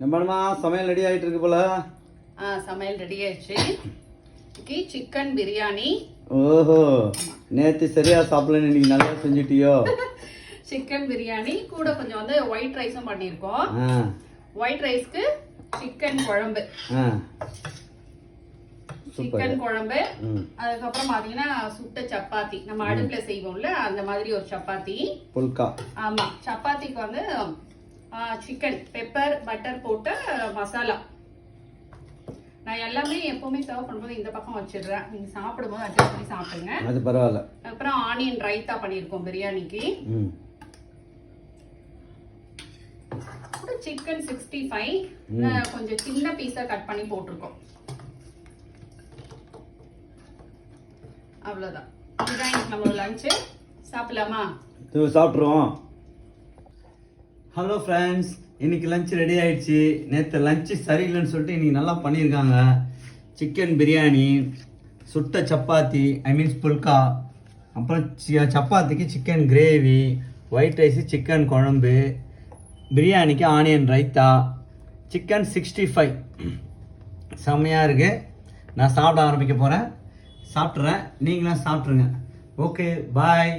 நம்மளமா சமையல் ரெடி ஆயிட்டு இருக்கு போல. சமையல் ரெடி ஆயிடுச்சு. சிக்கன் பிரியாணி. ஓஹோ, நேத்து சரியா சாப்பிடலன்னு இன்னைக்கு நல்லா செஞ்சிட்டியோ? சிக்கன் பிரியாணி கூட கொஞ்சம் வந்து ஒயிட் ரைஸும் பண்ணியிருக்கோம். ஒயிட் ரைஸ்க்கு சிக்கன் குழம்பு. சிக்கன் குழம்பு. அதுக்கப்புறம் பாத்தீங்கன்னா சுட்ட சப்பாத்தி, நம்ம அடுப்புல செய்வோம்ல அந்த மாதிரி ஒரு சப்பாத்தி. புல்கா. ஆமா, சப்பாத்திக்கு வந்து சிக்கன் பெப்பர் பட்டர் போட்ட மசாலா. நான் எல்லாமே எப்பவுமே சர்வ் பண்ணும்போது இந்த பக்கம் வச்சிடுறேன், நீங்க சாப்பிடும்போது அட்ஜஸ்ட் பண்ணி சாப்பிடுங்க. அது பரவாயில்ல. அப்புறம் ஆனியன் ரைத்தா பண்ணியிருக்கோம் பிரியாணிக்கு. சிக்கன் 65 கொஞ்சம் சின்ன பீஸா கட் பண்ணி போட்டிருக்கோம். அவ்வளவுதான். இதுதான் நம்ம லஞ்ச். சாப்பிடலாமா? சாப்பிட்ருவோம். ஹலோ ஃப்ரெண்ட்ஸ், இன்னைக்கு லஞ்ச் ரெடி ஆயிடுச்சு. நேற்று லஞ்சு சரியில்லைன்னு சொல்லிட்டு இன்னைக்கு நல்லா பண்ணியிருக்காங்க. சிக்கன் பிரியாணி, சுட்ட சப்பாத்தி மீன்ஸ் புல்கா, அப்புறம் சப்பாத்திக்கு chicken gravy, white rice chicken குழம்பு, பிரியாணிக்கு ஆனியன் ரைத்தா, சிக்கன் 65. செம்மையாக இருக்குது. நான் சாப்பிட ஆரம்பிக்க போகிறேன். சாப்பிட்றேன், நீங்களும் சாப்பிட்ருங்க. ஓகே, பாய்.